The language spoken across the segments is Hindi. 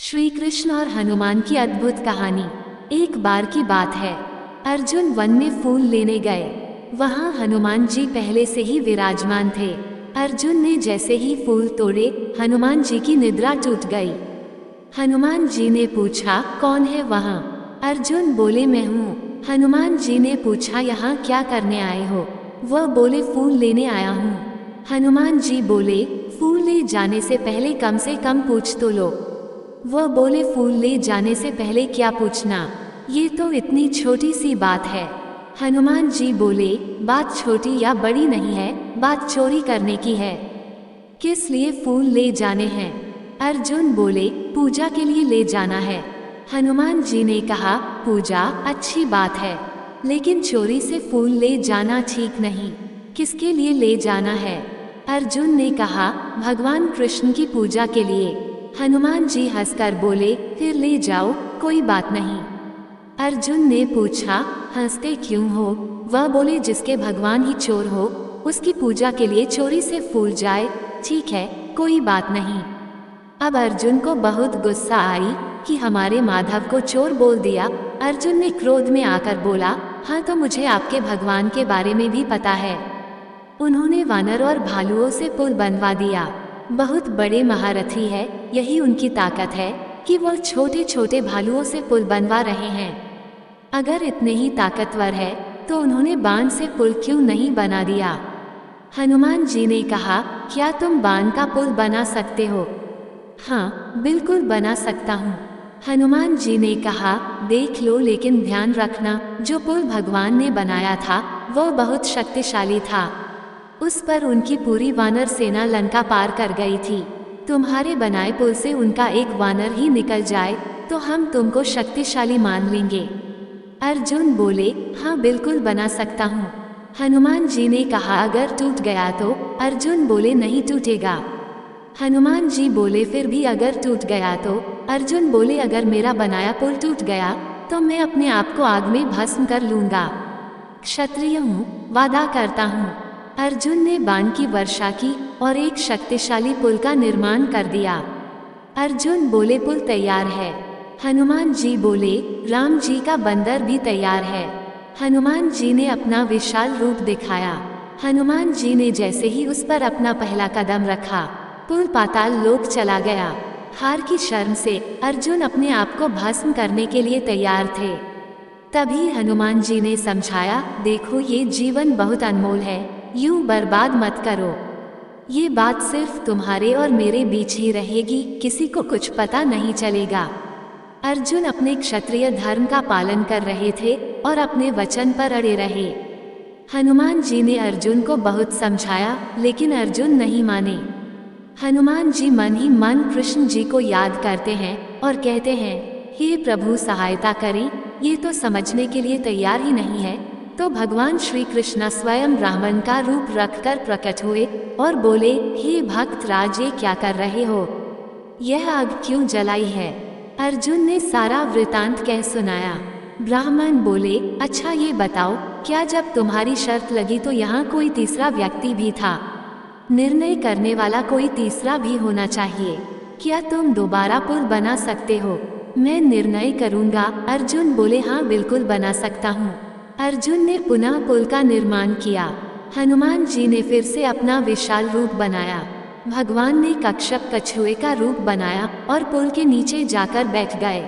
श्री कृष्ण और हनुमान की अद्भुत कहानी। एक बार की बात है, अर्जुन वन में फूल लेने गए। वहाँ हनुमान जी पहले से ही विराजमान थे। अर्जुन ने जैसे ही फूल तोड़े, हनुमान जी की निद्रा टूट गई। हनुमान जी ने पूछा, कौन है वहाँ? अर्जुन बोले, मैं हूँ। हनुमान जी ने पूछा, यहाँ क्या करने आए हो? वह बोले, फूल लेने आया हूँ। हनुमान जी बोले, फूल ले जाने से पहले कम से कम पूछ तो लो। वह बोले, फूल ले जाने से पहले क्या पूछना? ये तो इतनी छोटी सी बात है। हनुमान जी बोले, बात छोटी या बड़ी नहीं है, बात चोरी करने की है। किस लिए फूल ले जाने हैं? अर्जुन बोले, पूजा के लिए ले जाना है। हनुमान जी ने कहा, पूजा अच्छी बात है, लेकिन चोरी से फूल ले जाना ठीक नहीं। किसके लिए ले जाना है? अर्जुन ने कहा, भगवान कृष्ण की पूजा के लिए। हनुमान जी हंसकर बोले, फिर ले जाओ, कोई बात नहीं। अर्जुन ने पूछा, हंसते क्यों हो? वह बोले, जिसके भगवान ही चोर हो, उसकी पूजा के लिए चोरी से फूल जाए, ठीक है, कोई बात नहीं। अब अर्जुन को बहुत गुस्सा आई कि हमारे माधव को चोर बोल दिया। अर्जुन ने क्रोध में आकर बोला, हाँ तो मुझे आपके भगवान के बारे में भी पता है। उन्होंने वानर और भालुओं से पुल बनवा दिया। बहुत बड़े महारथी है, यही उनकी ताकत है कि वह छोटे छोटे भालुओं से पुल बनवा रहे हैं। अगर इतने ही ताकतवर है तो उन्होंने बाण से पुल क्यों नहीं बना दिया? हनुमान जी ने कहा, क्या तुम बाण का पुल बना सकते हो? हाँ, बिल्कुल बना सकता हूँ। हनुमान जी ने कहा, देख लो, लेकिन ध्यान रखना, जो पुल भगवान ने बनाया था वह बहुत शक्तिशाली था। उस पर उनकी पूरी वानर सेना लंका पार कर गई थी। तुम्हारे बनाए पुल से उनका एक वानर ही निकल जाए तो हम तुमको शक्तिशाली मान लेंगे। अर्जुन बोले, हाँ बिल्कुल बना सकता हूँ। हनुमान जी ने कहा, अगर टूट गया तो? अर्जुन बोले, नहीं टूटेगा। हनुमान जी बोले, फिर भी अगर टूट गया तो? अर्जुन बोले, अगर मेरा बनाया पुल टूट गया तो मैं अपने आप को आग में भस्म कर लूंगा। क्षत्रिय हूँ, वादा करता हूँ। अर्जुन ने बाण की वर्षा की और एक शक्तिशाली पुल का निर्माण कर दिया। अर्जुन बोले, पुल तैयार है। हनुमान जी बोले, राम जी का बंदर भी तैयार है। हनुमान जी ने अपना विशाल रूप दिखाया। हनुमान जी ने जैसे ही उस पर अपना पहला कदम रखा, पुल पाताल लोक चला गया। हार की शर्म से अर्जुन अपने आप को भस्म करने के लिए तैयार थे। तभी हनुमान जी ने समझाया, देखो, ये जीवन बहुत अनमोल है, यूं बर्बाद मत करो। ये बात सिर्फ तुम्हारे और मेरे बीच ही रहेगी, किसी को कुछ पता नहीं चलेगा। अर्जुन अपने क्षत्रिय धर्म का पालन कर रहे थे और अपने वचन पर अड़े रहे। हनुमान जी ने अर्जुन को बहुत समझाया, लेकिन अर्जुन नहीं माने। हनुमान जी मन ही मन कृष्ण जी को याद करते हैं और कहते हैं, हे प्रभु सहायता करें, ये तो समझने के लिए तैयार ही नहीं है। तो भगवान श्री कृष्ण स्वयं ब्राह्मण का रूप रखकर प्रकट हुए और बोले, हे भक्त राज, ये क्या कर रहे हो? यह आग क्यों जलाई है? अर्जुन ने सारा वृतांत कह सुनाया। ब्राह्मण बोले, अच्छा ये बताओ, क्या जब तुम्हारी शर्त लगी तो यहाँ कोई तीसरा व्यक्ति भी था? निर्णय करने वाला कोई तीसरा भी होना चाहिए। क्या तुम दोबारा पुल बना सकते हो? मैं निर्णय करूँगा। अर्जुन बोले, हाँ बिल्कुल बना सकता हूँ। अर्जुन ने पुनः पुल का निर्माण किया। हनुमान जी ने फिर से अपना विशाल रूप बनाया। भगवान ने कच्छप कछुए का रूप बनाया और पुल के नीचे जाकर बैठ गए।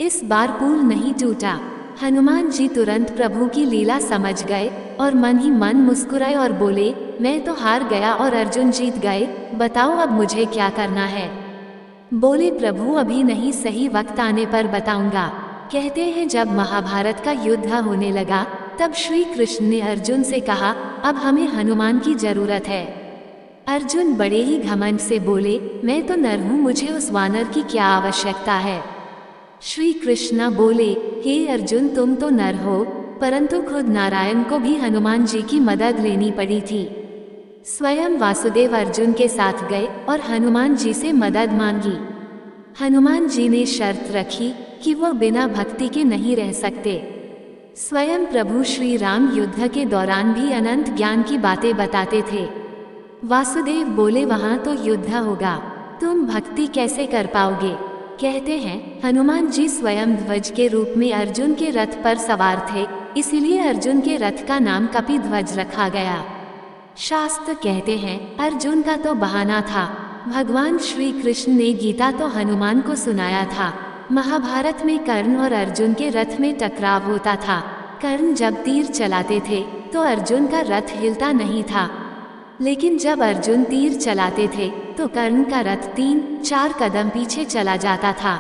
इस बार पुल नहीं टूटा। हनुमान जी तुरंत प्रभु की लीला समझ गए और मन ही मन मुस्कुराए और बोले, मैं तो हार गया और अर्जुन जीत गए, बताओ अब मुझे क्या करना है? बोले, प्रभु अभी नहीं, सही वक्त आने पर बताऊंगा। कहते हैं, जब महाभारत का युद्ध होने लगा तब श्री कृष्ण ने अर्जुन से कहा, अब हमें हनुमान की जरूरत है। अर्जुन बड़े ही घमंड से बोले, मैं तो नर हूँ, मुझे उस वानर की क्या आवश्यकता है? श्री कृष्ण बोले, हे अर्जुन, तुम तो नर हो, परंतु खुद नारायण को भी हनुमान जी की मदद लेनी पड़ी थी। स्वयं वासुदेव अर्जुन के साथ गए और हनुमान जी से मदद मांगी। हनुमान जी ने शर्त रखी कि वो बिना भक्ति के नहीं रह सकते। स्वयं प्रभु श्री राम युद्ध के दौरान भी अनंत ज्ञान की बातें बताते थे। वासुदेव बोले, वहाँ तो युद्ध होगा, तुम भक्ति कैसे कर पाओगे? कहते हैं हनुमान जी स्वयं ध्वज के रूप में अर्जुन के रथ पर सवार थे, इसीलिए अर्जुन के रथ का नाम कपिध्वज रखा गया। शास्त्र कहते हैं अर्जुन का तो बहाना था। भगवान श्री कृष्ण ने गीता तो हनुमान को सुनाया था। महाभारत में कर्ण और अर्जुन के रथ में टकराव होता था। कर्ण जब तीर चलाते थे तो अर्जुन का रथ हिलता नहीं था, लेकिन जब अर्जुन तीर चलाते थे तो कर्ण का रथ 3-4 कदम पीछे चला जाता था।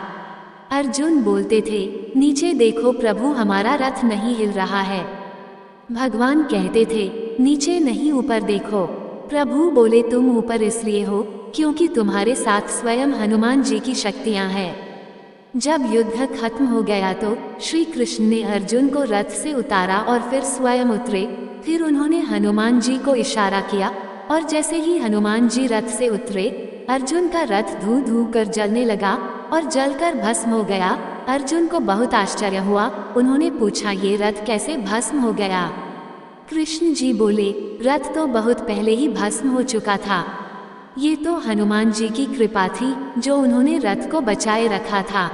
अर्जुन बोलते थे नीचे देखो प्रभु, हमारा रथ नहीं हिल रहा है। भगवान कहते थे नीचे नहीं ऊपर देखो। प्रभु बोले तुम ऊपर इसलिए हो क्योंकि तुम्हारे साथ स्वयं हनुमान जी की शक्तियां हैं। जब युद्ध खत्म हो गया तो श्री कृष्ण ने अर्जुन को रथ से उतारा और फिर स्वयं उतरे। फिर उन्होंने हनुमान जी को इशारा किया और जैसे ही हनुमान जी रथ से उतरे, अर्जुन का रथ धू धू कर जलने लगा और जलकर भस्म हो गया। अर्जुन को बहुत आश्चर्य हुआ। उन्होंने पूछा ये रथ कैसे भस्म हो गया? कृष्ण जी बोले रथ तो बहुत पहले ही भस्म हो चुका था। ये तो हनुमान जी की कृपा थी जो उन्होंने रथ को बचाए रखा था।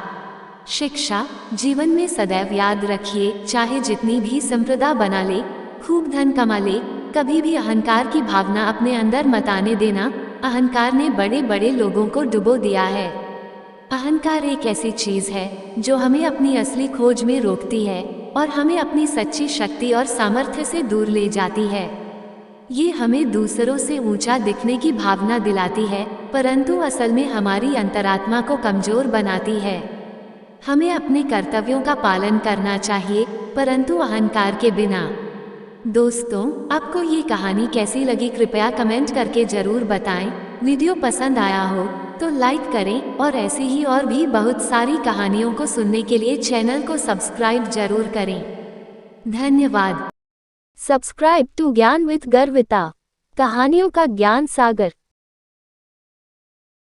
शिक्षा, जीवन में सदैव याद रखिए, चाहे जितनी भी संपदा बना ले, खूब धन कमा ले, कभी भी अहंकार की भावना अपने अंदर मत आने देना। अहंकार ने बड़े बड़े लोगों को डुबो दिया है। अहंकार एक ऐसी चीज है जो हमें अपनी असली खोज में रोकती है और हमें अपनी सच्ची शक्ति और सामर्थ्य से दूर ले जाती है। ये हमें दूसरों से ऊंचा दिखने की भावना दिलाती है, परंतु असल में हमारी अंतरात्मा को कमजोर बनाती है। हमें अपने कर्तव्यों का पालन करना चाहिए, परंतु अहंकार के बिना। दोस्तों, आपको ये कहानी कैसी लगी कृपया कमेंट करके जरूर बताएं। वीडियो पसंद आया हो तो लाइक करें और ऐसी ही और भी बहुत सारी कहानियों को सुनने के लिए चैनल को सब्सक्राइब जरूर करें। धन्यवाद। सब्सक्राइब टू ज्ञान विद गर्विता, कहानियों का ज्ञान सागर।